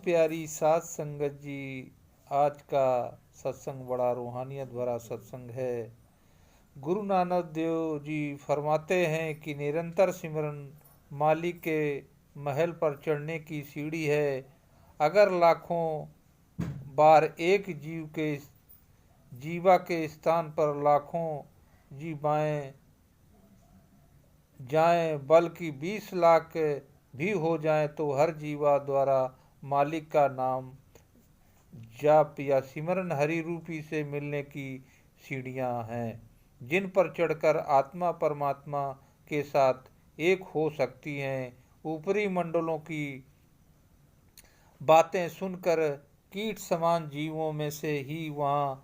प्यारी साध संगत जी, आज का सत्संग बड़ा रूहानियत भरा सत्संग है। गुरु नानक देव जी फरमाते हैं कि निरंतर सिमरन मालिक के महल पर चढ़ने की सीढ़ी है। अगर लाखों बार एक जीवा के स्थान पर लाखों जीवाएं जाएं, बल्कि 20 लाख भी हो जाएं, तो हर जीवा द्वारा मालिक का नाम जाप या सिमरन हरि रूपी से मिलने की सीढ़ियां हैं, जिन पर चढ़कर आत्मा परमात्मा के साथ एक हो सकती हैं। ऊपरी मंडलों की बातें सुनकर कीट समान जीवों में से ही वहां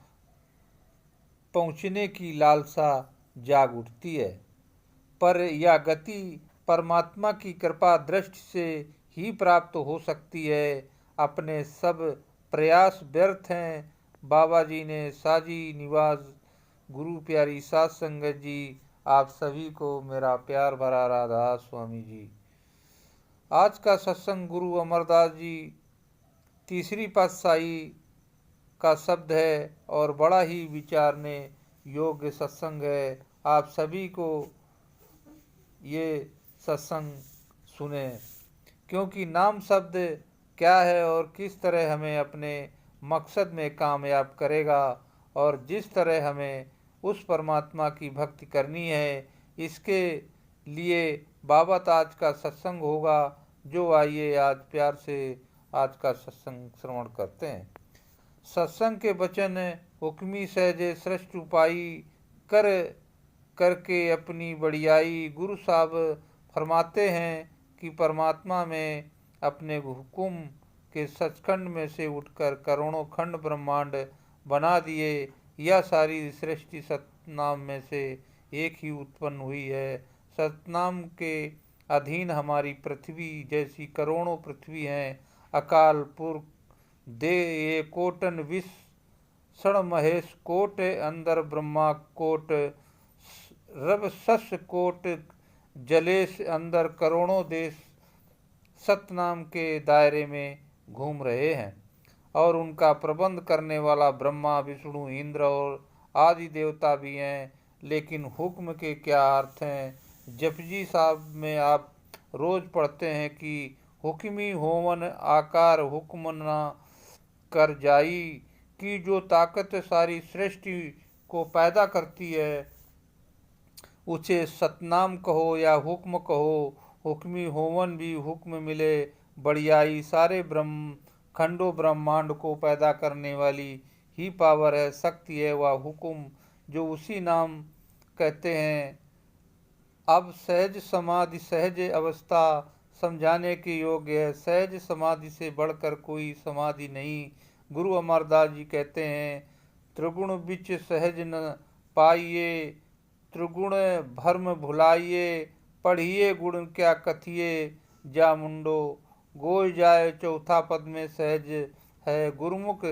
पहुंचने की लालसा जाग उठती है, पर यह गति परमात्मा की कृपा दृष्टि से ही प्राप्त हो सकती है। अपने सब प्रयास व्यर्थ हैं। बाबा जी ने साजी निवाज गुरु प्यारी साध संगत जी, आप सभी को मेरा प्यार भरा राधा स्वामी जी। आज का सत्संग गुरु अमरदास जी तीसरी पातशाही का शब्द है और बड़ा ही विचारने योग्य सत्संग है। आप सभी को ये सत्संग सुने, क्योंकि नाम शब्द क्या है और किस तरह हमें अपने मकसद में कामयाब करेगा और जिस तरह हमें उस परमात्मा की भक्ति करनी है, इसके लिए बाबा ताज का सत्संग होगा। जो आइए आज प्यार से आज का सत्संग श्रवण करते हैं। सत्संग के वचन हुक्मी सहजे सृष्टि उपाई करके अपनी बढ़ियाई। गुरु साहब फरमाते हैं कि परमात्मा में अपने हुकुम के सचखंड में से उठकर करोड़ों खंड ब्रह्मांड बना दिए। यह सारी सृष्टि सतनाम में से एक ही उत्पन्न हुई है। सतनाम के अधीन हमारी पृथ्वी जैसी करोड़ों पृथ्वी हैं। अकाल पुरख दे ये कोटन विष षण महेश कोट, अंदर ब्रह्मा कोट रब सस कोट, जलेश अंदर करोड़ों देश सतनाम के दायरे में घूम रहे हैं। और उनका प्रबंध करने वाला ब्रह्मा विष्णु इंद्र और आदि देवता भी हैं। लेकिन हुक्म के क्या अर्थ हैं? जपजी साहब में आप रोज पढ़ते हैं कि हुक्मी होवन आकार हुक्म ना कर जाई, कि जो ताकत सारी सृष्टि को पैदा करती है उसे सतनाम कहो या हुक्म कहो। हुक्मी होवन भी हुक्म मिले बढ़ियाई। सारे खंडों ब्रह्मांड को पैदा करने वाली ही पावर है, शक्ति है वह हुक्म, जो उसी नाम कहते हैं। अब सहज समाधि सहज अवस्था समझाने के योग्य है। सहज समाधि से बढ़कर कोई समाधि नहीं। गुरु अमरदास जी कहते हैं, त्रिगुण बिच सहज न पाइए, त्रिगुण भर्म भुलाइए, पढ़िए गुण क्या कथिए, जा मुंडो गोय जाए। चौथा पद में सहज है। गुरुमुख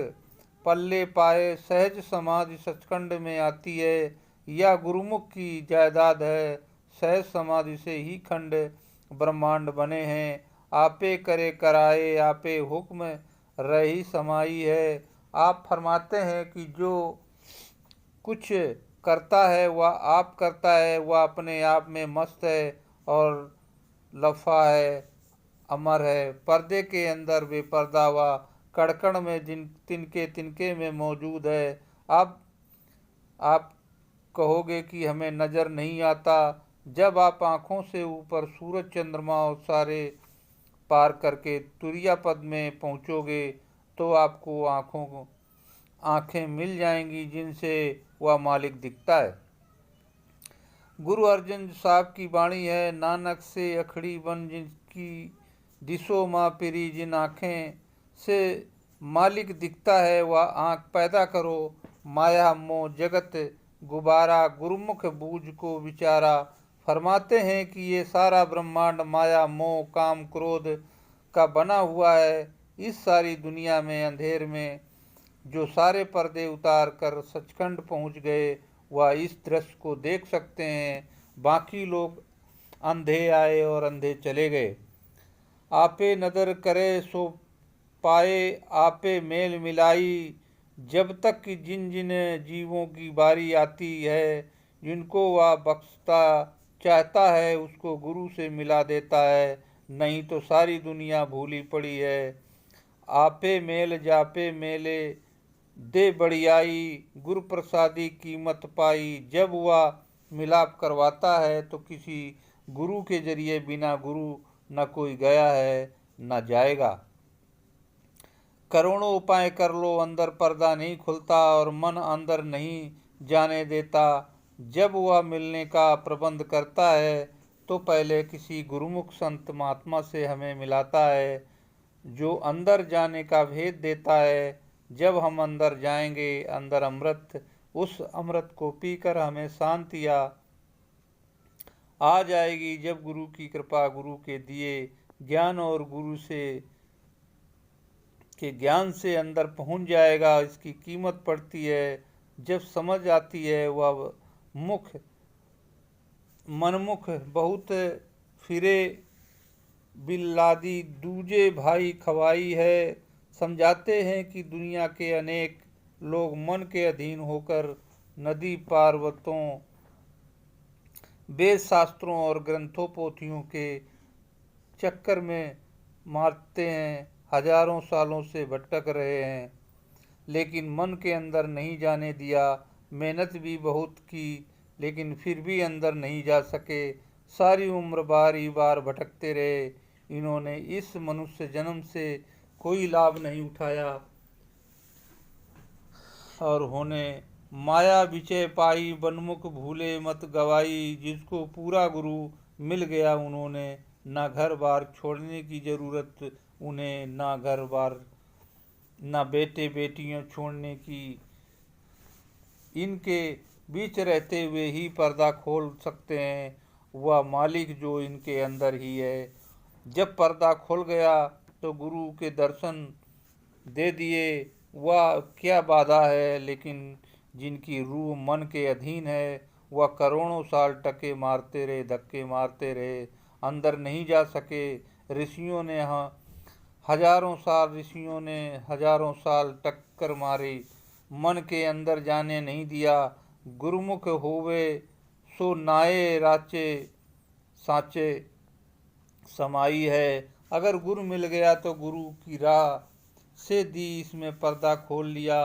पल्ले पाए सहज समाधि सचखंड में आती है। यह गुरुमुख की जायदाद है। सहज समाधि से ही खंड ब्रह्मांड बने हैं। आपे करे कराए, आपे हुक्म रही समाई है। आप फरमाते हैं कि जो कुछ करता है वह आप करता है, वह अपने आप में मस्त है और लफा है, अमर है। पर्दे के अंदर बेपर्दा व कड़कड़ में जिन तिनके तिनके में मौजूद है। अब आप कहोगे कि हमें नज़र नहीं आता। जब आप आँखों से ऊपर सूरज चंद्रमा और सारे पार करके तुरिया पद में पहुँचोगे तो आपको आँखें मिल जाएंगी जिनसे वह मालिक दिखता है। गुरु अर्जन साहब की वाणी है, नानक से अखड़ी बन जिनकी दिशो माँ पिरी, जिन आँखें से मालिक दिखता है वह आँख पैदा करो। माया मोह जगत गुबारा, गुरुमुख बूझ को विचारा। फरमाते हैं कि ये सारा ब्रह्मांड माया मोह काम क्रोध का बना हुआ है। इस सारी दुनिया में अंधेर में जो सारे पर्दे उतार कर सचखंड पहुंच गए वह इस दृश्य को देख सकते हैं। बाकी लोग अंधे आए और अंधे चले गए। आपे नदर करे सो पाए आपे मेल मिलाई। जब तक कि जिन जिन जीवों की बारी आती है, जिनको वह बख्शता चाहता है उसको गुरु से मिला देता है, नहीं तो सारी दुनिया भूली पड़ी है। आपे मेल जापे मेले दे बढ़ियाई, गुरु प्रसादी कीमत पाई। जब वह मिलाप करवाता है तो किसी गुरु के जरिए बिना गुरु न कोई गया है न जाएगा। करोड़ों उपाय कर लो अंदर पर्दा नहीं खुलता और मन अंदर नहीं जाने देता। जब वह मिलने का प्रबंध करता है तो पहले किसी गुरुमुख संत महात्मा से हमें मिलाता है, जो अंदर जाने का भेद देता है। जब हम अंदर जाएंगे अंदर अमृत, उस अमृत को पीकर हमें शांति आ जाएगी। जब गुरु की कृपा, गुरु के दिए ज्ञान और गुरु से के ज्ञान से अंदर पहुंच जाएगा। इसकी कीमत पड़ती है जब समझ आती है। वह मनमुख बहुत फिरे बिल्लादी दूजे भाई खवाई है। समझाते हैं कि दुनिया के अनेक लोग मन के अधीन होकर नदी पर्वतों, वेद शास्त्रों और ग्रंथों पोथियों के चक्कर में मारते हैं, हजारों सालों से भटक रहे हैं, लेकिन मन के अंदर नहीं जाने दिया। मेहनत भी बहुत की लेकिन फिर भी अंदर नहीं जा सके। सारी उम्र बार ही बार भटकते रहे। इन्होंने इस मनुष्य जन्म से कोई लाभ नहीं उठाया और होने माया विचय पाई, बनमुख भूले मत गवाई। जिसको पूरा गुरु मिल गया उन्होंने ना घर बार छोड़ने की जरूरत उन्हें, ना घर बार ना बेटे बेटियां छोड़ने की। इनके बीच रहते हुए ही पर्दा खोल सकते हैं वह मालिक जो इनके अंदर ही है। जब पर्दा खुल गया तो गुरु के दर्शन दे दिए। वह क्या बाधा है, लेकिन जिनकी रूह मन के अधीन है वह करोड़ों साल टके मारते रहे, धक्के मारते रहे, अंदर नहीं जा सके। ऋषियों ने हजारों साल टक्कर मारे, मन के अंदर जाने नहीं दिया। गुरुमुख होवे सो नाये राचे साचे समाई है। अगर गुरु मिल गया तो गुरु की राह से दी इसमें पर्दा खोल लिया।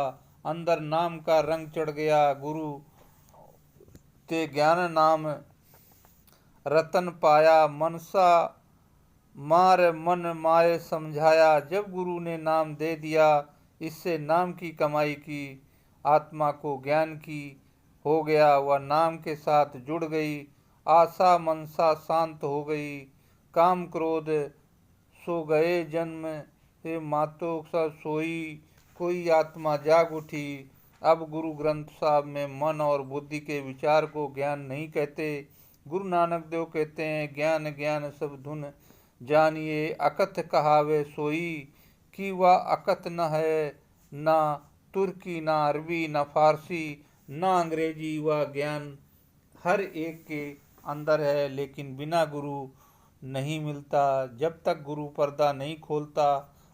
अंदर नाम का रंग चढ़ गया। गुरु ते ज्ञान नाम रतन पाया। मनसा मार मन माए समझाया। जब गुरु ने नाम दे दिया, इससे नाम की कमाई की, आत्मा को ज्ञान की हो गया। वह नाम के साथ जुड़ गई। आशा मनसा शांत हो गई। काम क्रोध सो गए जन्म से मातो सा सोई। कोई आत्मा जाग उठी। अब गुरु ग्रंथ साहब में मन और बुद्धि के विचार को ज्ञान नहीं कहते। गुरु नानक देव कहते हैं, ज्ञान ज्ञान सब धुन जानिए, अकथ कहावे सोई। कि वह अकथ न है, ना तुर्की, ना अरबी, ना फारसी, ना अंग्रेजी। वह ज्ञान हर एक के अंदर है, लेकिन बिना गुरु नहीं मिलता। जब तक गुरु पर्दा नहीं खोलता,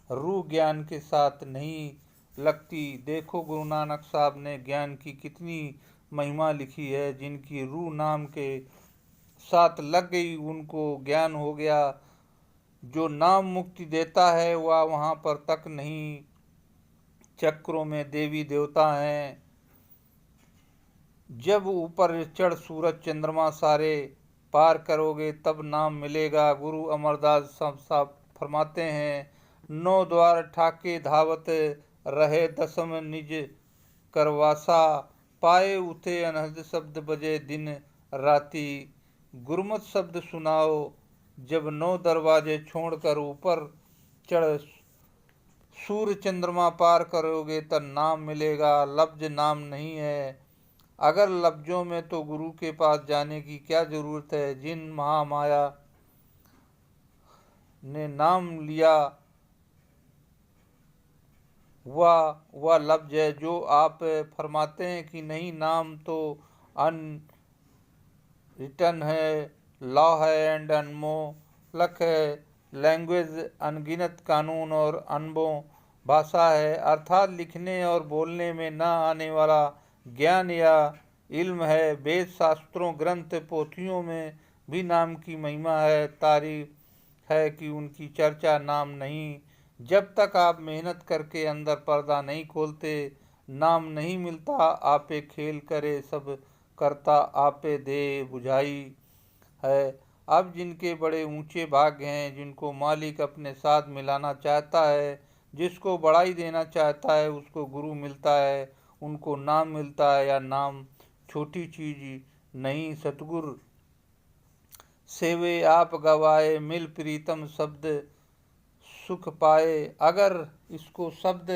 रूह ज्ञान के साथ नहीं लगती। देखो गुरु नानक साहब ने ज्ञान की कितनी महिमा लिखी है। जिनकी रूह नाम के साथ लग गई उनको ज्ञान हो गया। जो नाम मुक्ति देता है वह वहाँ पर तक नहीं। चक्रों में देवी देवता हैं। जब ऊपर चढ़ सूरज चंद्रमा सारे पार करोगे तब नाम मिलेगा। गुरु अमरदास साहब फरमाते हैं, 9 द्वार ठाके धावत रहे, दसम निज करवासा। पाए उठे अनहद शब्द बजे दिन राती। गुरमत शब्द सुनाओ जब 9 दरवाजे छोड़कर ऊपर चढ़ सूर्य चंद्रमा पार करोगे तब नाम मिलेगा। लफ्ज नाम नहीं है। अगर लफ्जों में तो गुरु के पास जाने की क्या जरूरत है। जिन महामाया ने नाम लिया वह लफ्ज है। जो आप फरमाते हैं कि नहीं, नाम तो अनरिटन है, लॉ है एंड अनमोलक है। लैंग्वेज अनगिनत कानून और अनबों भाषा है, अर्थात लिखने और बोलने में न आने वाला ज्ञान या इल्म है। वेद शास्त्रों ग्रंथ पोथियों में भी नाम की महिमा है, तारीफ है कि उनकी चर्चा नाम नहीं। जब तक आप मेहनत करके अंदर पर्दा नहीं खोलते, नाम नहीं मिलता। आपे खेल करे सब करता, आपे दे बुझाई है। अब जिनके बड़े ऊंचे भाग्य हैं, जिनको मालिक अपने साथ मिलाना चाहता है, जिसको बढ़ाई देना चाहता है, उसको गुरु मिलता है, उनको नाम मिलता है। या नाम छोटी चीज नहीं, सतगुरु सेवे आप गवाए, मिल प्रीतम शब्द सुख पाए। अगर इसको शब्द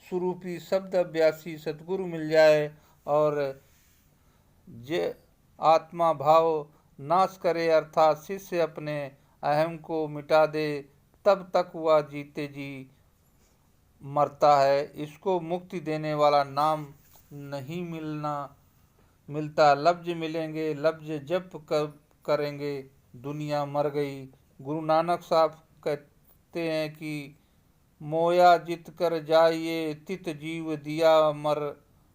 स्वरूपी शब्द अभ्यासी सतगुरु मिल जाए और जे आत्मा भाव नाश करे, अर्थात शिष्य अपने अहम को मिटा दे, तब तक वह जीते जी मरता है। इसको मुक्ति देने वाला नाम नहीं मिलता। लफ्ज मिलेंगे, लफ्ज जप करेंगे, दुनिया मर गई। गुरु नानक साहब कहते हैं कि मोया जित कर जाइए, तित जीव दिया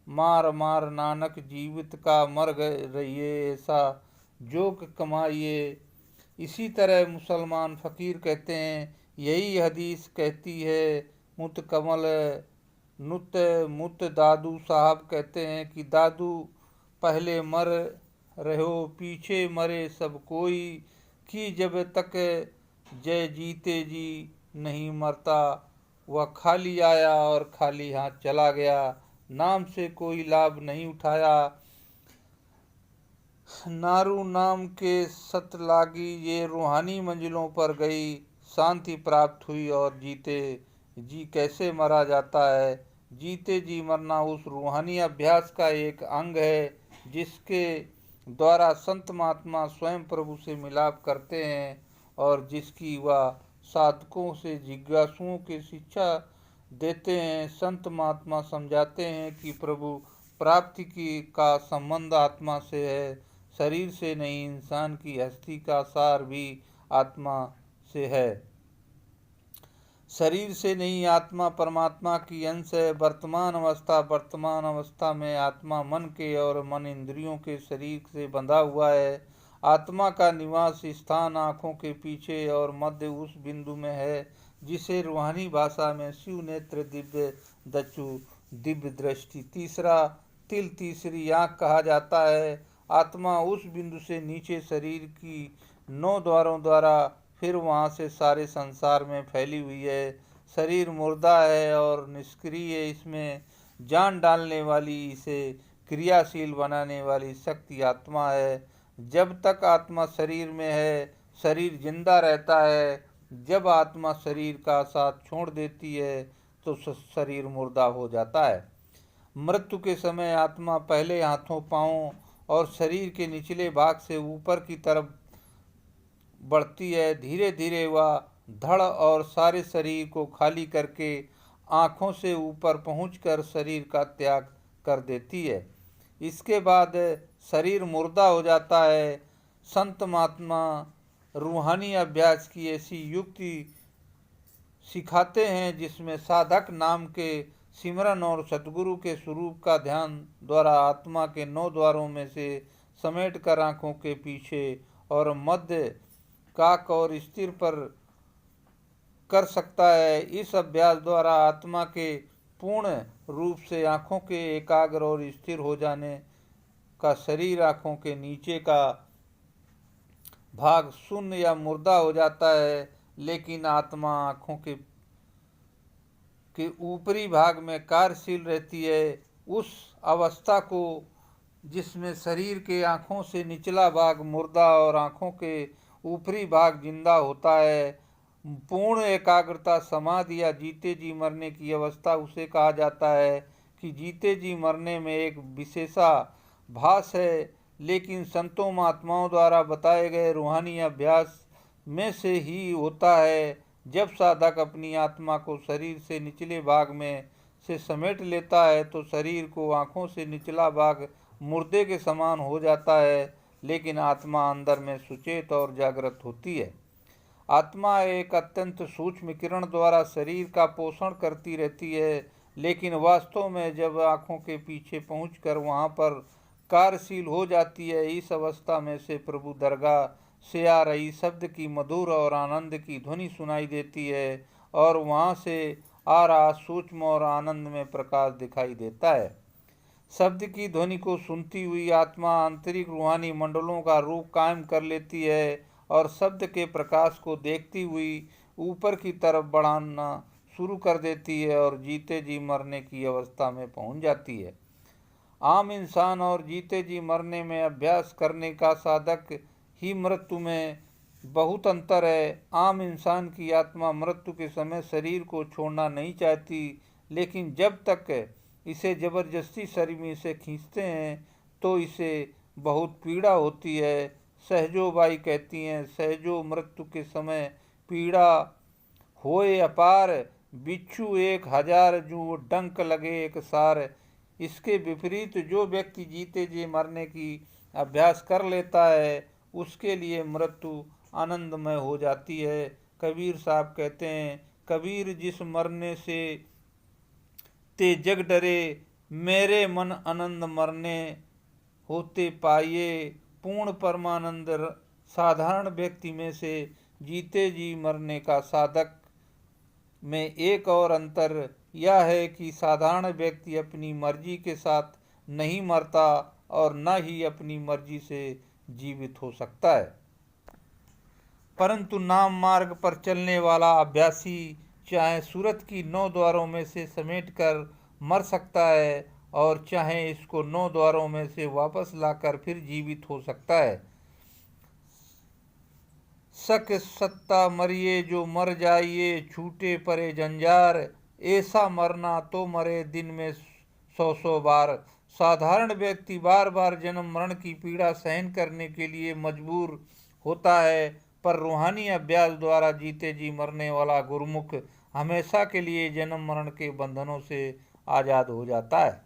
मार मार, नानक जीवित का मर गए रहिए, ऐसा जोग कमाइए। इसी तरह मुसलमान फ़कीर कहते हैं, यही हदीस कहती है। मुत कमल नुत मुत दादू साहब कहते हैं कि दादू पहले मर रहो, पीछे मरे सब कोई, कि जब तक जय जीते जी नहीं मरता। वह खाली आया और खाली हाथ चला गया, नाम से कोई लाभ नहीं उठाया। नारू नाम के सत लागी, ये रूहानी मंजिलों पर गई, शांति प्राप्त हुई। और जीते जी कैसे मरा जाता है? जीते जी मरना उस रूहानी अभ्यास का एक अंग है, जिसके द्वारा संत महात्मा स्वयं प्रभु से मिलाप करते हैं और जिसकी वह साधकों से जिज्ञासुओं की शिक्षा देते हैं। संत महात्मा समझाते हैं कि प्रभु प्राप्ति का संबंध आत्मा से है, शरीर से नहीं। इंसान की हस्ती का सार भी आत्मा से है, शरीर से नहीं। आत्मा परमात्मा की अंश है। वर्तमान अवस्था में आत्मा मन के और मन इंद्रियों के शरीर से बंधा हुआ है। आत्मा का निवास स्थान आँखों के पीछे और मध्य उस बिंदु में है जिसे रूहानी भाषा में शिव नेत्र, दिव्य दचु, दिव्य दृष्टि, तीसरा तिल, तीसरी आँख कहा जाता है। आत्मा उस बिंदु से नीचे शरीर की 9 द्वारों द्वारा फिर वहाँ से सारे संसार में फैली हुई है। शरीर मुर्दा है और निष्क्रिय, इसमें जान डालने वाली, इसे क्रियाशील बनाने वाली शक्ति आत्मा है। जब तक आत्मा शरीर में है, शरीर जिंदा रहता है। जब आत्मा शरीर का साथ छोड़ देती है तो शरीर मुर्दा हो जाता है। मृत्यु के समय आत्मा पहले हाथों, पांवों और शरीर के निचले भाग से ऊपर की तरफ बढ़ती है। धीरे धीरे वह धड़ और सारे शरीर को खाली करके आँखों से ऊपर पहुंचकर शरीर का त्याग कर देती है। इसके बाद शरीर मुर्दा हो जाता है। संत महात्मा रूहानी अभ्यास की ऐसी युक्ति सिखाते हैं जिसमें साधक नाम के सिमरन और सतगुरु के स्वरूप का ध्यान द्वारा आत्मा के 9 द्वारों में से समेट कर आँखों के पीछे और मध्य काक और स्थिर पर कर सकता है। इस अभ्यास द्वारा आत्मा के पूर्ण रूप से आँखों के एकाग्र और स्थिर हो जाने का शरीर आँखों के नीचे का भाग शून्य या मुर्दा हो जाता है, लेकिन आत्मा आँखों के ऊपरी भाग में कार्यशील रहती है। उस अवस्था को जिसमें शरीर के आँखों से निचला भाग मुर्दा और आँखों के ऊपरी भाग जिंदा होता है, पूर्ण एकाग्रता, समाधि या जीते जी मरने की अवस्था उसे कहा जाता है। कि जीते जी मरने में एक विशेषाभास है, लेकिन संतों महात्माओं द्वारा बताए गए रूहानी अभ्यास में से ही होता है। जब साधक अपनी आत्मा को शरीर से निचले भाग में से समेट लेता है तो शरीर को आँखों से निचला भाग मुर्दे के समान हो जाता है, लेकिन आत्मा अंदर में सुचेत और जागृत होती है। आत्मा एक अत्यंत सूक्ष्म किरण द्वारा शरीर का पोषण करती रहती है, लेकिन वास्तव में जब आँखों के पीछे पहुंचकर वहां पर कार्यशील हो जाती है, इस अवस्था में से प्रभु दरगाह से आ रही शब्द की मधुर और आनंद की ध्वनि सुनाई देती है और वहां से आ रहा सूक्ष्म और आनंद में प्रकाश दिखाई देता है। शब्द की ध्वनि को सुनती हुई आत्मा आंतरिक रूहानी मंडलों का रूप कायम कर लेती है और शब्द के प्रकाश को देखती हुई ऊपर की तरफ बढ़ाना शुरू कर देती है और जीते जी मरने की अवस्था में पहुंच जाती है। आम इंसान और जीते जी मरने में अभ्यास करने का साधक ही मृत्यु में बहुत अंतर है। आम इंसान की आत्मा मृत्यु के समय शरीर को छोड़ना नहीं चाहती, लेकिन जब तक इसे जबरदस्ती शरीर में से खींचते हैं तो इसे बहुत पीड़ा होती है। सहजोबाई कहती हैं, सहजो मृत्यु के समय पीड़ा होए अपार, बिच्छू 1000 जू डंक लगे एक सार। इसके विपरीत जो व्यक्ति जीते जी मरने की अभ्यास कर लेता है उसके लिए मृत्यु आनंदमय हो जाती है। कबीर साहब कहते हैं, कबीर जिस मरने से ते जग डरे, मेरे मन आनंद मरने होते पाइए। पूर्ण परमानंद साधारण व्यक्ति में से जीते जी मरने का साधक में एक और अंतर यह है कि साधारण व्यक्ति अपनी मर्जी के साथ नहीं मरता और न ही अपनी मर्जी से जीवित हो सकता है, परंतु नाम मार्ग पर चलने वाला अभ्यासी चाहे सूरत की 9 द्वारों में से समेट कर मर सकता है और चाहे इसको 9 द्वारों में से वापस लाकर फिर जीवित हो सकता है। सक सत्ता मरिए जो मर जाइए, छूटे परे जंजार, ऐसा मरना तो मरे दिन में 100 बार। साधारण व्यक्ति बार बार जन्म मरण की पीड़ा सहन करने के लिए मजबूर होता है, पर रूहानी अभ्यास द्वारा जीते जी मरने वाला गुरुमुख हमेशा के लिए जन्म मरण के बंधनों से आज़ाद हो जाता है।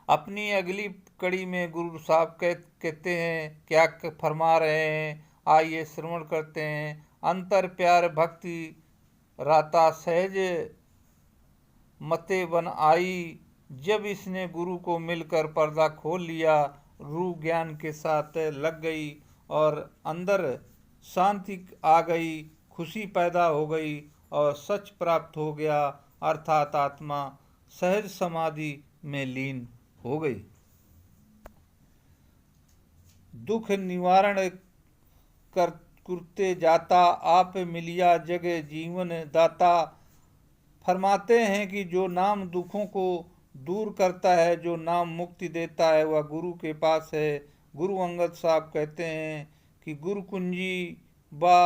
अपनी अगली कड़ी में गुरु साहब कहते हैं, क्या फरमा रहे हैं, आइए श्रवण करते हैं। अंतर प्यार भक्ति राता सहज मते बन आई, जब इसने गुरु को मिलकर पर्दा खोल लिया, रूह ज्ञान के साथ लग गई और अंदर शांति आ गई, खुशी पैदा हो गई और सच प्राप्त हो गया, अर्थात आत्मा सहज समाधि में लीन हो गई। दुख निवारण करते जाता, आप मिलिया जग जीवन दाता। फरमाते हैं कि जो नाम दुखों को दूर करता है, जो नाम मुक्ति देता है, वह गुरु के पास है। गुरु अंगद साहब कहते हैं कि गुरु कुंजी बा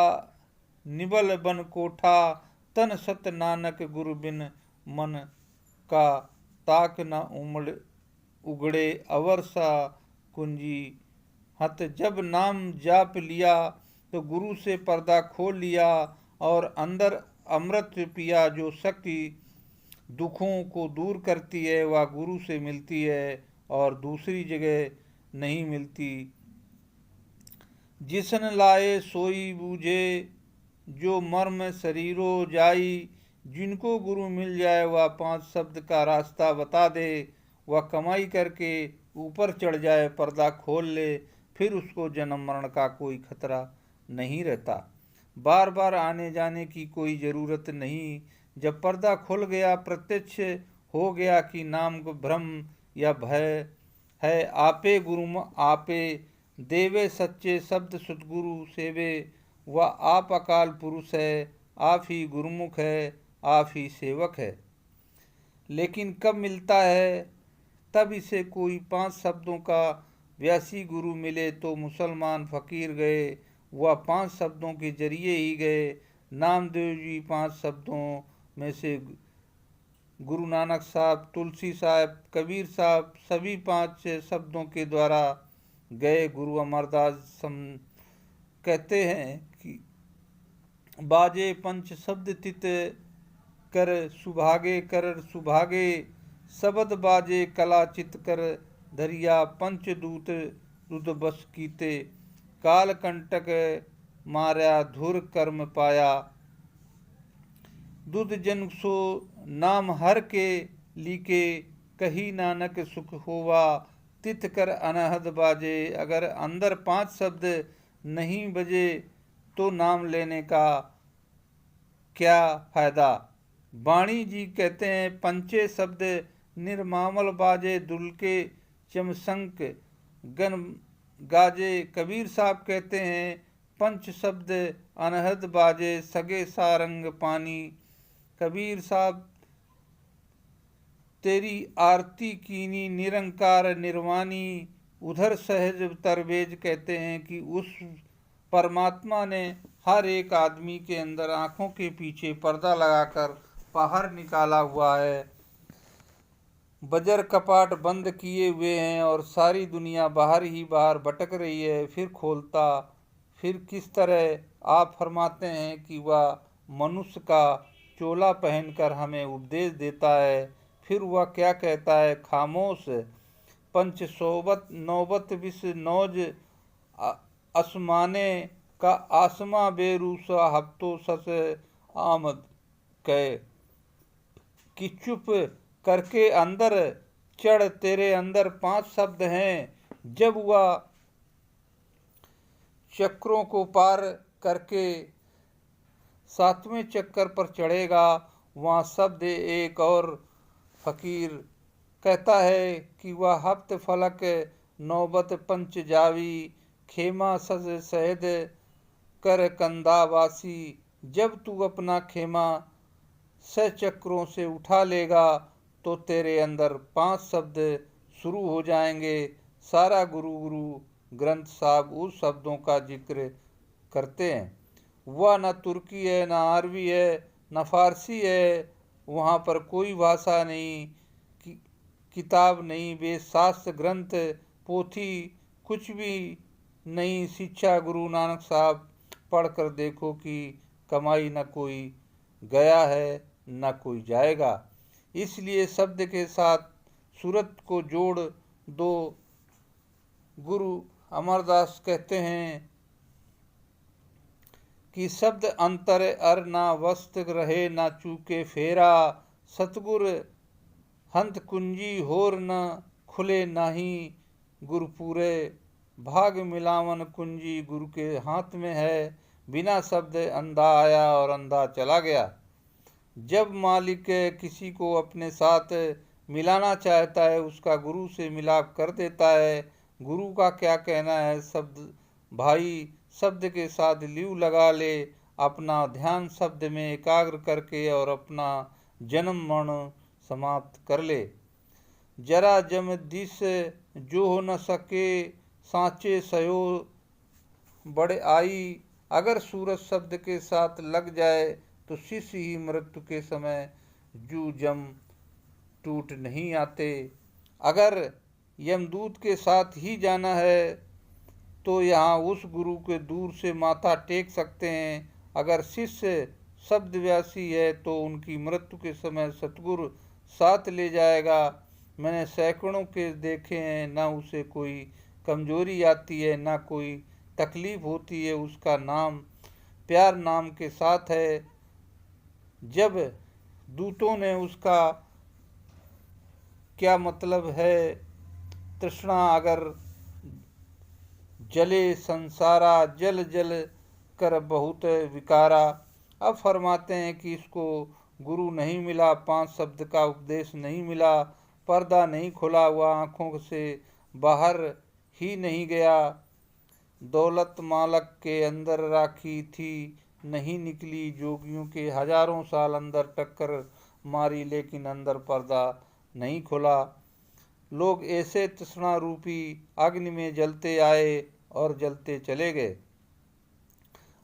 निबल बन कोठा, तन सत नानक गुरु बिन मन का ताक न उमड़ उगड़े, अवर सा कुंजी हत। जब नाम जाप लिया तो गुरु से पर्दा खोल लिया और अंदर अमृत पिया। जो शक्ति दुखों को दूर करती है वह गुरु से मिलती है और दूसरी जगह नहीं मिलती। जिसन लाए सोई बूझे, जो मर्म शरीरो जाई, जिनको गुरु मिल जाए वह 5 शब्द का रास्ता बता दे, वह कमाई करके ऊपर चढ़ जाए, पर्दा खोल ले, फिर उसको जन्म मरण का कोई खतरा नहीं रहता। बार बार आने जाने की कोई ज़रूरत नहीं। जब पर्दा खुल गया, प्रत्यक्ष हो गया कि नाम को भ्रम या भय है, आपे गुरु आपे देवे सच्चे शब्द सतगुरु सेवे। वह आप अकाल पुरुष है, आप ही गुरुमुख है, आप ही सेवक है। लेकिन कब मिलता है? तब इसे कोई 5 शब्दों का व्यासी गुरु मिले तो मुसलमान फकीर गए, वह 5 शब्दों के जरिए ही गए। नामदेव जी 5 शब्दों में से गुरु नानक साहब, तुलसी साहब, कबीर साहब सभी 5 शब्दों के द्वारा गए। गुरु अमरदास कहते हैं कि बाजे पंच शब्द तित कर सुभागे, कर सुभागे शब्द बाजे कला चित कर धरिया, पंचदूत रुद बस कीते, काल कंटक मार्या धुर कर्म पाया। दुध जन सो नाम हर के लीके, कही नानक सुख होवा। तिथ कर अनहद बाजे, अगर अंदर 5 शब्द नहीं बजे तो नाम लेने का क्या फायदा। वाणी जी कहते हैं पंचे शब्द निर्मामल बाजे, दुलके चमसंक गन गाजे। कबीर साहब कहते हैं पंच शब्द अनहद बाजे, सगे सारंग पानी। कबीर साहब तेरी आरती कीनी, निरंकार निर्वाणी। उधर सहज तरवेज कहते हैं कि उस परमात्मा ने हर एक आदमी के अंदर आंखों के पीछे पर्दा लगाकर बाहर निकाला हुआ है। बजर कपाट बंद किए हुए हैं और सारी दुनिया बाहर ही बाहर भटक रही है, फिर खोलता। फिर किस तरह आप फरमाते हैं कि वह मनुष्य का चोला पहनकर हमें उपदेश देता है। फिर वह क्या कहता है, खामोश पंच सोबत नौबत विष नौज आसमाने का आसमा बेरूसा हफ्तो सस आमद कहे, कि चुप करके अंदर चढ़, तेरे अंदर 5 शब्द हैं। जब वह चक्रों को पार करके 7वें चक्कर पर चढ़ेगा, वहाँ शब्द एक और फकीर कहता है कि वह हफ्त फलक नौबत पंच जावी, खेमा सज सहद कर कंदावासी। जब तू अपना खेमा 6 चक्रों से उठा लेगा तो तेरे अंदर 5 शब्द शुरू हो जाएंगे। सारा गुरु ग्रंथ साहब उस शब्दों का जिक्र करते हैं। वह न तुर्की है, न अरबी है, न फारसी है। वहाँ पर कोई भाषा नहीं, किताब नहीं, वेद शास्त्र ग्रंथ पोथी कुछ भी नहीं। शिक्षा गुरु नानक साहब पढ़कर देखो कि कमाई न कोई गया है न कोई जाएगा। इसलिए शब्द के साथ सूरत को जोड़ दो। गुरु अमरदास कहते हैं कि शब्द अंतर अर ना वस्त रहे, ना चूके फेरा। सतगुर हंत कुंजी होर न खुले नाही, गुरपुरे भाग मिलावन कुंजी गुरु के हाथ में है। बिना शब्द अंधा आया और अंधा चला गया। जब मालिक किसी को अपने साथ मिलाना चाहता है, उसका गुरु से मिलाप कर देता है। गुरु का क्या कहना है, शब्द भाई शब्द के साथ लीव लगा ले, अपना ध्यान शब्द में एकाग्र करके और अपना जन्म मरण समाप्त कर ले। जरा जम दिस जो हो न सके, सांचे सयो बड़े आई। अगर सूरज शब्द के साथ लग जाए तो शिष्य ही मृत्यु के समय जू जम टूट नहीं आते। अगर यमदूत के साथ ही जाना है तो यहाँ उस गुरु के दूर से माथा टेक सकते हैं। अगर शिष्य शब्दव्यासी है तो उनकी मृत्यु के समय सतगुरु साथ ले जाएगा। मैंने सैकड़ों के देखे हैं, ना उसे कोई कमजोरी आती है ना कोई तकलीफ होती है। उसका नाम प्यार नाम के साथ है। जब दूतों ने उसका क्या मतलब है, तृष्णा अगर जले संसारा, जल जल कर बहुत विकारा। अब फरमाते हैं कि इसको गुरु नहीं मिला, 5 शब्द का उपदेश नहीं मिला, पर्दा नहीं खुला हुआ, आँखों से बाहर ही नहीं गया। दौलत मालक के अंदर राखी थी नहीं निकली, जोगियों के हजारों साल अंदर टक्कर मारी लेकिन अंदर पर्दा नहीं खुला। लोग ऐसे तृष्णा रूपी अग्नि में जलते आए और जलते चले गए।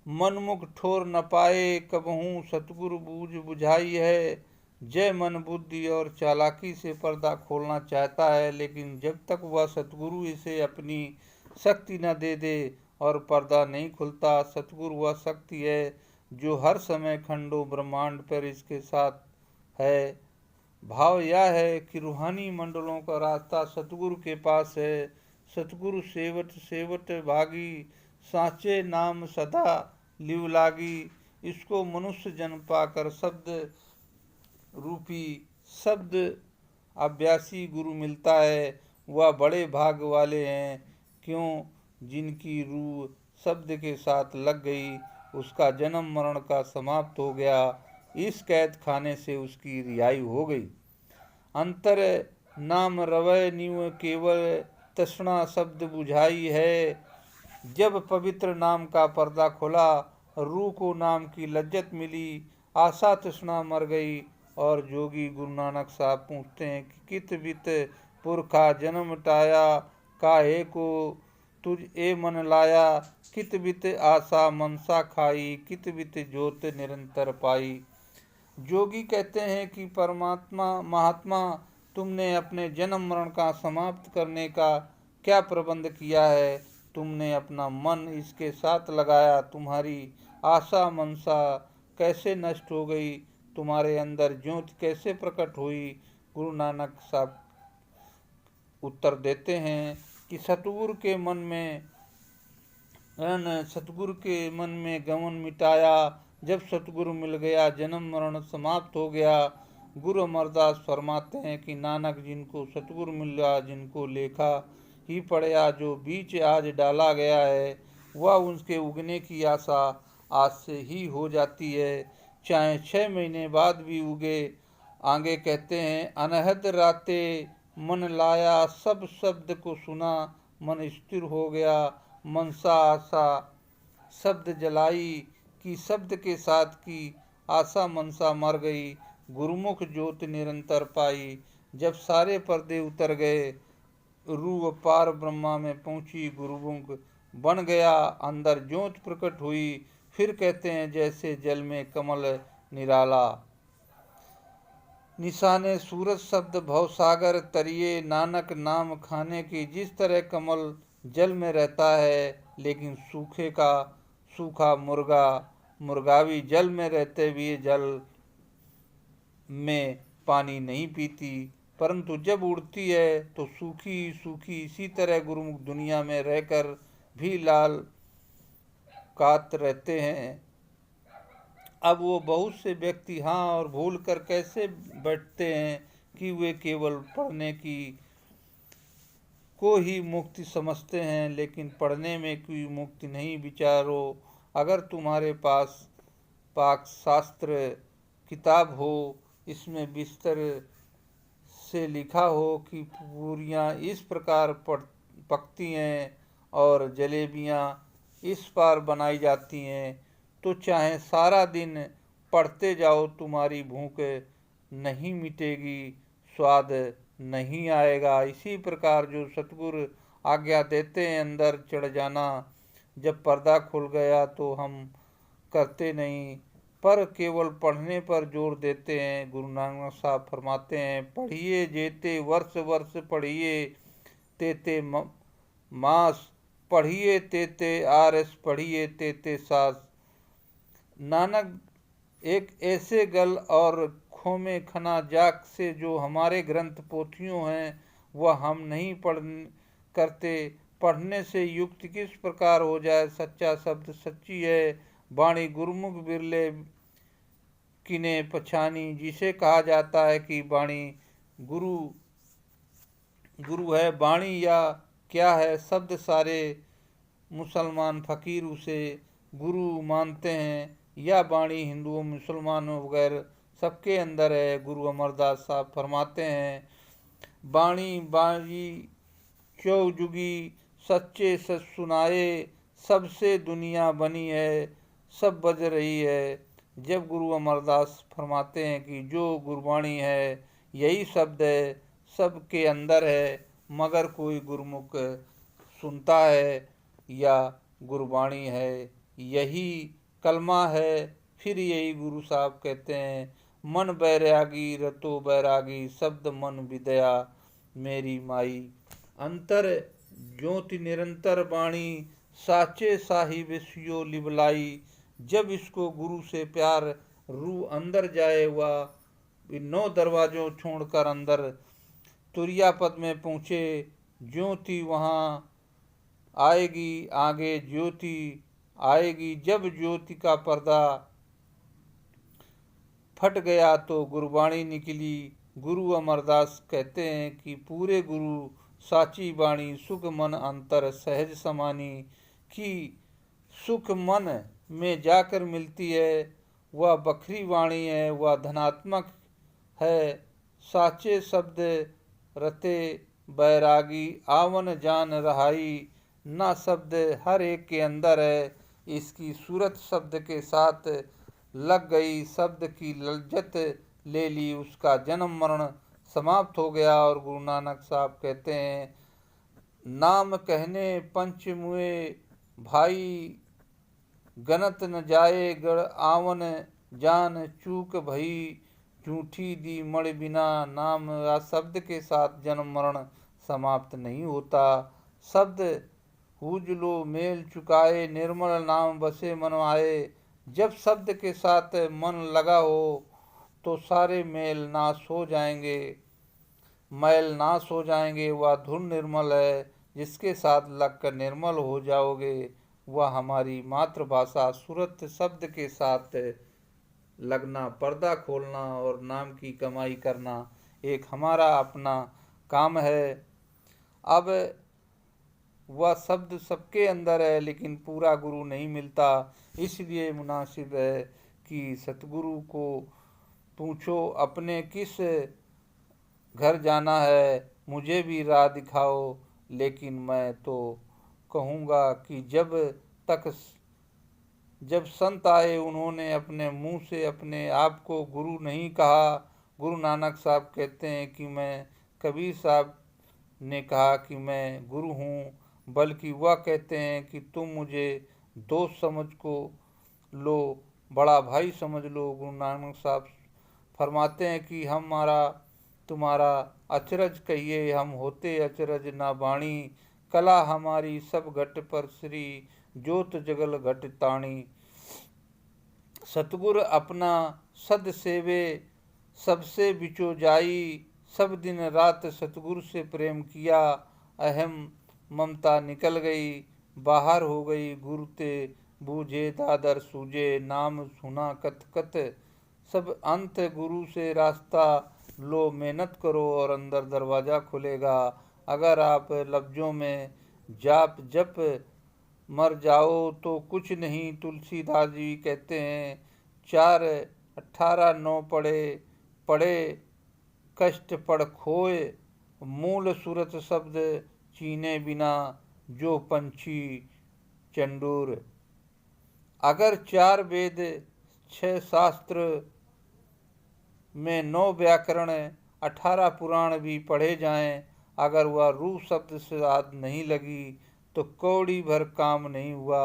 मनमुख ठोर न पाए कबहू, सतगुरु बूझ बुझाई है। जय मन बुद्धि और चालाकी से पर्दा खोलना चाहता है, लेकिन जब तक वह सतगुरु इसे अपनी शक्ति न दे दे और पर्दा नहीं खुलता। सतगुरु वह शक्ति है जो हर समय खंडों ब्रह्मांड पर इसके साथ है। भाव यह है कि रूहानी मंडलों का रास्ता सतगुरु के पास है। सतगुरु सेवट सेवट भागी, साँचे नाम सदा लिव लागी। इसको मनुष्य जन्म पाकर शब्द रूपी शब्द अभ्यासी गुरु मिलता है, वह बड़े भाग वाले हैं। क्यों? जिनकी रूह शब्द के साथ लग गई, उसका जन्म मरण का समाप्त हो गया, इस कैद खाने से उसकी रिहाई हो गई। अंतर नाम रवय न्यू केवल तृष्णा शब्द बुझाई है। जब पवित्र नाम का पर्दा खुला, रूह को नाम की लज्जत मिली, आशा तृष्णा मर गई। और जोगी गुरु नानक साहब पूछते हैं कि कित बित पुरखा जन्म टाया, काहे को तुझ ए मन लाया, कित बित आशा मनसा खाई, कित बित ज्योत निरंतर पाई। जोगी कहते हैं कि परमात्मा महात्मा, तुमने अपने जन्म मरण का समाप्त करने का क्या प्रबंध किया है? तुमने अपना मन इसके साथ लगाया, तुम्हारी आशा मनसा कैसे नष्ट हो गई, तुम्हारे अंदर ज्योति कैसे प्रकट हुई? गुरु नानक साहब उत्तर देते हैं कि सतगुरु के मन में गमन मिटाया। जब सतगुरु मिल गया, जन्म मरण समाप्त हो गया। गुरु अमरदास फरमाते हैं कि नानक जिनको सतगुरु मिला, जिनको लेखा ही पड़या, जो बीच आज डाला गया है, वह उनके उगने की आशा आज से ही हो जाती है, चाहे 6 महीने बाद भी उगे। आगे कहते हैं, अनहद राते मन लाया, सब शब्द को सुना, मन स्थिर हो गया, मनसा आशा शब्द जलाई, कि शब्द के साथ की आशा मनसा मर गई, गुरुमुख ज्योत निरंतर पाई। जब सारे पर्दे उतर गए, रूह पार ब्रह्मा में पहुंची, गुरुमुख बन गया, अंदर ज्योत प्रकट हुई। फिर कहते हैं, जैसे जल में कमल निराला, निशाने सूरज शब्द भवसागर तरिए। नानक नाम खाने की जिस तरह कमल जल में रहता है, लेकिन सूखा मुर्गावी जल में रहते हुए जल में पानी नहीं पीती, परंतु जब उड़ती है तो सूखी इसी तरह गुरुमुख दुनिया में रहकर भी लाल कात रहते हैं। अब वो बहुत से व्यक्ति हाँ और भूल कर कैसे बैठते हैं कि वे केवल पढ़ने की को ही मुक्ति समझते हैं, लेकिन पढ़ने में कोई मुक्ति नहीं। विचारो, अगर तुम्हारे पास पाक शास्त्र किताब हो, इसमें बिस्तर से लिखा हो कि पूरियाँ इस प्रकार पकती हैं और जलेबियाँ इस पार बनाई जाती हैं, तो चाहे सारा दिन पढ़ते जाओ, तुम्हारी भूख नहीं मिटेगी, स्वाद नहीं आएगा। इसी प्रकार जो सतगुरु आज्ञा देते हैं अंदर चढ़ जाना, जब पर्दा खुल गया तो हम करते नहीं, पर केवल पढ़ने पर जोर देते हैं। गुरु नानक साहब फरमाते हैं, पढ़िए जेते वर्ष वर्ष पढ़िए, तेते मास पढ़िए, तेते आरस पढ़िए, तेते सास। नानक एक ऐसे गल और खोमे खना जाक से जो हमारे ग्रंथ पोथियों हैं, वह हम नहीं करते। पढ़ने से युक्ति किस प्रकार हो जाए? सच्चा शब्द सच्ची है, वाणी गुरुमुख बिरले किने पछानी। जिसे कहा जाता है कि वाणी गुरु है, वाणी या क्या है? शब्द सारे मुसलमान फकीर उसे गुरु मानते हैं, या वाणी हिंदुओं मुसलमानों वगैरह सबके अंदर है। गुरु अमरदास साहब फरमाते हैं, वाणी बाजी चौजुगी सच्चे सच सुनाए, सबसे दुनिया बनी है, सब बज रही है। जब गुरु अमरदास फरमाते हैं कि जो गुरबाणी है यही शब्द है, सबके अंदर है, मगर कोई गुरुमुख सुनता है या गुरबाणी है, यही कलमा है। फिर यही गुरु साहब कहते हैं, मन बैरागी रतो बैरागी, शब्द मन विद्या मेरी माई। अंतर ज्योति निरंतर वाणी, साचे साहिब सियो लिबलाई। जब इसको गुरु से प्यार रूह अंदर जाए, हुआ 9 दरवाजों छोड़कर अंदर तुरिया पद में पहुँचे, ज्योति वहाँ आएगी आगे ज्योति आएगी। जब ज्योति का पर्दा फट गया तो गुरुवाणी निकली। गुरु अमरदास कहते हैं कि पूरे गुरु साची वाणी सुख मन अंतर सहज समानी, की सुख मन में जाकर मिलती है। वह बखरी वाणी है, वह धनात्मक है। साचे शब्द रते बैरागी, आवन जान रहाई। ना शब्द हर एक के अंदर है, इसकी सूरत शब्द के साथ लग गई, शब्द की लज्जत ले ली, उसका जन्म मरण समाप्त हो गया। और गुरु नानक साहब कहते हैं, नाम कहने पंच मुए भाई, गनत न जाए गढ़ आवन जान, चूक भई झूठी दी मण बिना। नाम या शब्द के साथ जन्म मरण समाप्त नहीं होता। शब्द हुजलो मेल चुकाए, निर्मल नाम बसे मन आए। जब शब्द के साथ मन लगा हो तो सारे मेल नाश हो जाएंगे, मैल नाश हो जाएंगे। वह धुन निर्मल है, जिसके साथ लगकर निर्मल हो जाओगे। वह हमारी मातृभाषा सूरत शब्द के साथ लगना, पर्दा खोलना और नाम की कमाई करना एक हमारा अपना काम है। अब वह शब्द सबके अंदर है, लेकिन पूरा गुरु नहीं मिलता। इसलिए मुनासिब है कि सतगुरु को पूछो, अपने किस घर जाना है, मुझे भी राह दिखाओ। लेकिन मैं तो कहूँगा कि जब संत आए, उन्होंने अपने मुंह से अपने आप को गुरु नहीं कहा। गुरु नानक साहब कहते हैं कि मैं, कबीर साहब ने कहा कि मैं गुरु हूँ, बल्कि वह कहते हैं कि तुम मुझे दोस्त समझ को लो, बड़ा भाई समझ लो। गुरु नानक साहब फरमाते हैं कि हमारा तुम्हारा अचरज कहिए, हम होते अचरज ना बाणी। कला हमारी सब घट पर श्री, जोत जगल घट ताणी। सतगुर अपना सद सेवे, सबसे बिचो जाई। सब दिन रात सतगुरु से प्रेम किया, अहम ममता निकल गई, बाहर हो गई। गुरु ते बूझे दादर सूझे, नाम सुना कत कत। सब अंत गुरु से रास्ता लो, मेहनत करो और अंदर दरवाज़ा खुलेगा। अगर आप लफ्ज़ों में जाप जप मर जाओ तो कुछ नहीं। तुलसीदास जी कहते हैं, 4:18:9 पढ़े कष्ट पड़ खोए, मूल सूरत शब्द चीने बिना, जो पंछी चंडूर। अगर 4 वेद 6 शास्त्र में 9 व्याकरण 18 पुराण भी पढ़े जाएं, अगर वह रूह शब्द से याद नहीं लगी तो कौड़ी भर काम नहीं हुआ।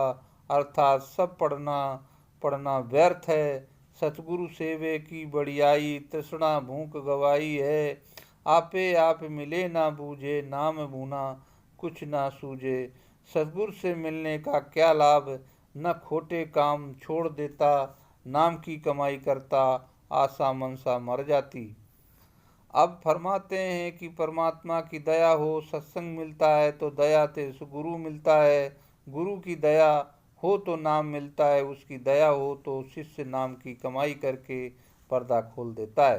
अर्थात सब पढ़ना व्यर्थ है। सतगुरु सेवे की बढ़ियाई, तृष्णा भूख गवाई है। आपे आप मिले ना बूझे, नाम बूना कुछ ना सूझे। सतगुरु से मिलने का क्या लाभ, न खोटे काम छोड़ देता, नाम की कमाई करता, आशा मनसा मर जाती। अब फरमाते हैं कि परमात्मा की दया हो, सत्संग मिलता है तो दया से गुरु मिलता है। गुरु की दया हो तो नाम मिलता है, उसकी दया हो तो शिष्य नाम की कमाई करके पर्दा खोल देता है।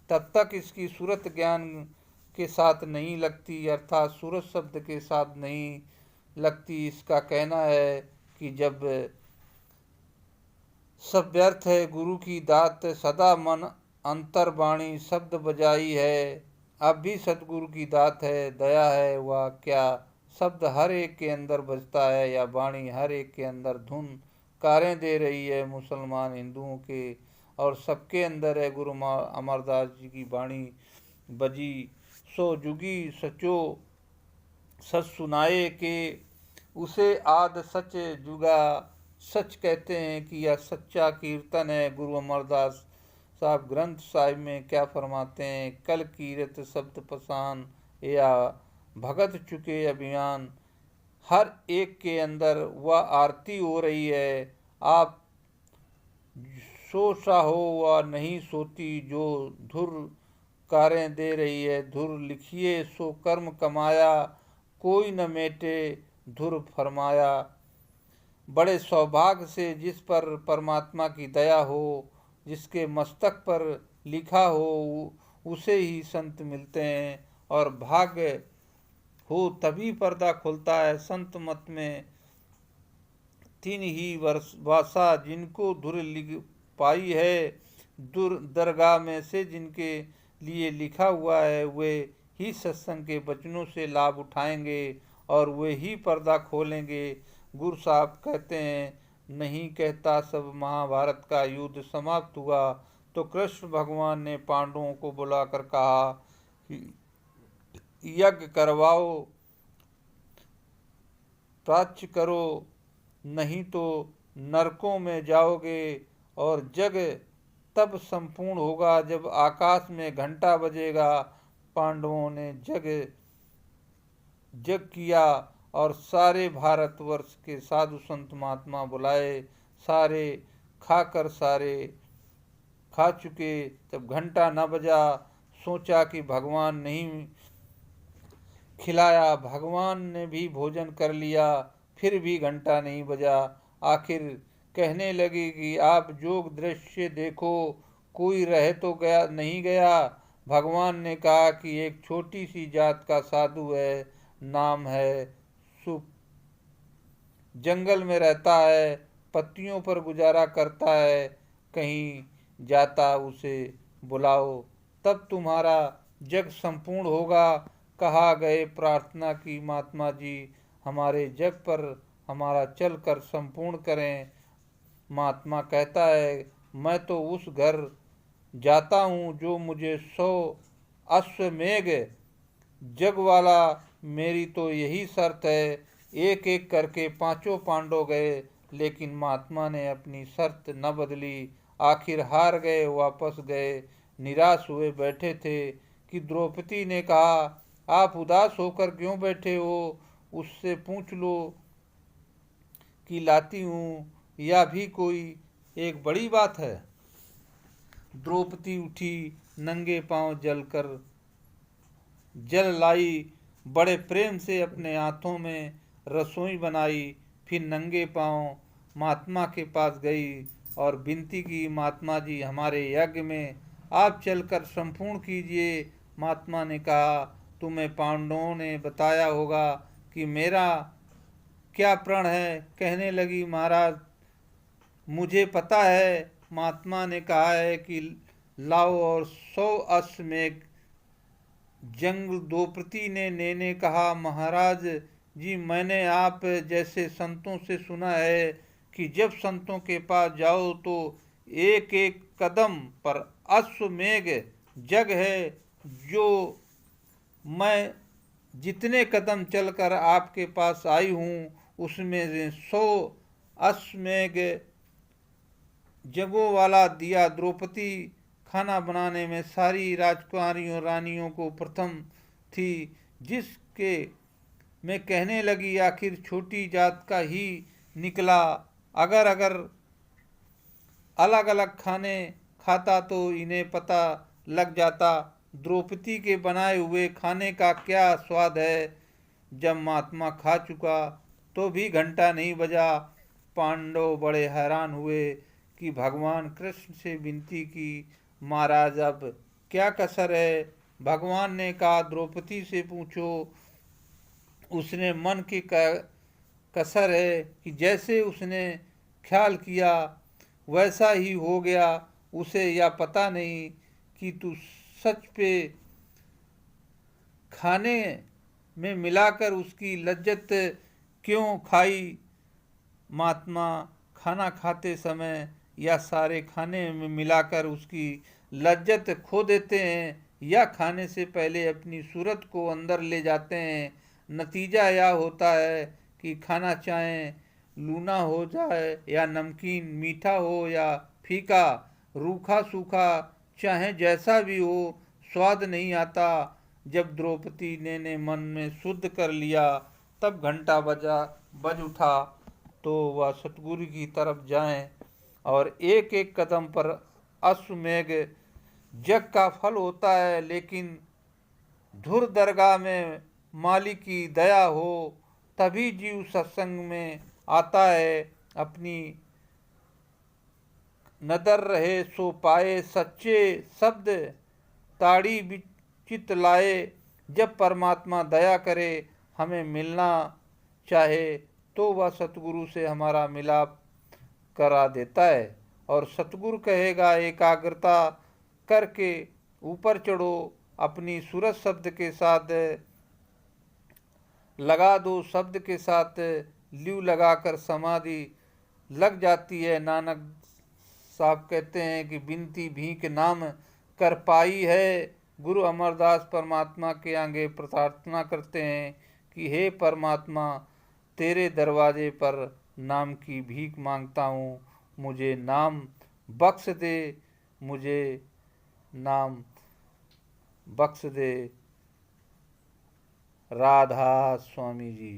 तब तक इसकी सूरत ज्ञान के साथ नहीं लगती, अर्थात सूरत शब्द के साथ नहीं लगती। इसका कहना है कि जब सब व्यर्थ है, गुरु की दात सदा मन अंतर बाणी शब्द बजाई है। अब भी सतगुरु की दात है, दया है, वह क्या शब्द हर एक के अंदर बजता है, या वाणी हर एक के अंदर धुन कारें दे रही है। मुसलमान हिंदुओं के और सबके अंदर है। गुरु अमरदास जी की वाणी बजी, सो जुगी सचो सच सुनाए के, उसे आद सच जुगा। सच कहते हैं कि यह सच्चा कीर्तन है। गुरु अमरदास साहब ग्रंथ साहिब में क्या फरमाते हैं, कल कीरत शब्द पसान, या भगत चुके अभियान। हर एक के अंदर वह आरती हो रही है। आप सो सा हो वह नहीं सोती, जो धुर कारें दे रही है। धुर लिखिए सो कर्म कमाया, कोई न मेटे धुर फरमाया, बड़े सौभाग्य से जिस पर परमात्मा की दया हो, जिसके मस्तक पर लिखा हो उसे ही संत मिलते हैं, और भाग्य हो तभी पर्दा खुलता है। संत मत में तीन ही भाषा जिनको धुर लिख पाई है, दूर दरगाह में से जिनके लिए लिखा हुआ है, वे ही सत्संग के वचनों से लाभ उठाएंगे और वे ही पर्दा खोलेंगे। गुरु साहब कहते हैं, नहीं कहता सब महाभारत का युद्ध समाप्त हुआ तो कृष्ण भगवान ने पांडवों को बुलाकर कहा कि यज्ञ करवाओ, प्राच्य करो, नहीं तो नरकों में जाओगे। और जग तब संपूर्ण होगा जब आकाश में घंटा बजेगा। पांडवों ने जग किया और सारे भारतवर्ष के साधु संत महात्मा बुलाए। सारे खाकर सारे खा चुके, जब घंटा न बजा सोचा कि भगवान नहीं खिलाया, भगवान ने भी भोजन कर लिया, फिर भी घंटा नहीं बजा। आखिर कहने लगे कि आप जोग दृश्य देखो, कोई रह तो गया नहीं गया। भगवान ने कहा कि एक छोटी सी जात का साधु है, नाम है सुप, जंगल में रहता है, पत्तियों पर गुजारा करता है, कहीं जाता उसे बुलाओ, तब तुम्हारा जग संपूर्ण होगा। कहा गए प्रार्थना की महात्मा जी हमारे जग पर हमारा चल कर संपूर्ण करें। महात्मा कहता है, मैं तो उस घर जाता हूँ जो मुझे 100 अश्वमेघ जग वाला, मेरी तो यही शर्त है। एक एक करके पांचों पांडव गए, लेकिन महात्मा ने अपनी शर्त न बदली। आखिर हार गए, वापस गए, निराश हुए बैठे थे कि द्रौपदी ने कहा, आप उदास होकर क्यों बैठे हो, उससे पूछ लो कि लाती हूँ, या भी कोई एक बड़ी बात है। द्रौपदी उठी, नंगे पांव जल लाई, बड़े प्रेम से अपने हाथों में रसोई बनाई, फिर नंगे पांव महात्मा के पास गई और विनती की, महात्मा जी हमारे यज्ञ में आप चलकर संपूर्ण कीजिए। महात्मा ने कहा, तुम्हें पांडवों ने बताया होगा कि मेरा क्या प्रण है। कहने लगी, महाराज मुझे पता है। महात्मा ने कहा है कि लाओ और 100 अश्वमेघ जंग। द्रौपदी ने कहा, महाराज जी मैंने आप जैसे संतों से सुना है कि जब संतों के पास जाओ तो एक एक कदम पर अश्वमेघ जग है, जो मैं जितने कदम चलकर आपके पास आई हूँ उसमें से 100 अश्वमेघ जगों वाला दिया। द्रौपदी खाना बनाने में सारी राजकुमारियों रानियों को प्रथम थी, जिसके मैं कहने लगी आखिर छोटी जात का ही निकला। अगर अलग अलग खाने खाता तो इन्हें पता लग जाता द्रौपदी के बनाए हुए खाने का क्या स्वाद है। जब महात्मा खा चुका तो भी घंटा नहीं बजा। पांडव बड़े हैरान हुए कि भगवान कृष्ण से विनती की, महाराज अब क्या कसर है। भगवान ने कहा, द्रौपदी से पूछो, उसने मन की कसर है कि जैसे उसने ख्याल किया वैसा ही हो गया। उसे यह पता नहीं कि तू सच पे खाने में मिलाकर उसकी लज्जत क्यों खाई। महात्मा खाना खाते समय या सारे खाने में मिलाकर उसकी लज्जत खो देते हैं, या खाने से पहले अपनी सूरत को अंदर ले जाते हैं। नतीजा यह होता है कि खाना चाहे लूना हो जाए या नमकीन, मीठा हो या फीका, रूखा सूखा, चाहे जैसा भी हो, स्वाद नहीं आता। जब द्रौपदी ने मन में शुद्ध कर लिया तब घंटा बज उठा तो वह सतगुरु की तरफ जाएं, और एक एक कदम पर अश्वमेघ जग का फल होता है। लेकिन धुर दरगाह में मालिक की दया हो तभी जीव सत्संग में आता है। अपनी नदर रहे सो पाए सच्चे शब्द, ताड़ी विचित लाए। जब परमात्मा दया करे हमें मिलना चाहे तो वह सतगुरु से हमारा मिलाप करा देता है। और सतगुरु कहेगा एकाग्रता करके ऊपर चढ़ो, अपनी सूरत शब्द के साथ लगा दो, शब्द के साथ ल्यू लगाकर समाधि लग जाती है। नानक साहब कहते हैं कि बिनती भीख नाम कर पाई है। गुरु अमरदास परमात्मा के आगे प्रार्थना करते हैं कि हे परमात्मा, तेरे दरवाजे पर नाम की भीख मांगता हूँ, मुझे नाम बख्श दे, मुझे नाम बख्श दे। राधा स्वामी जी।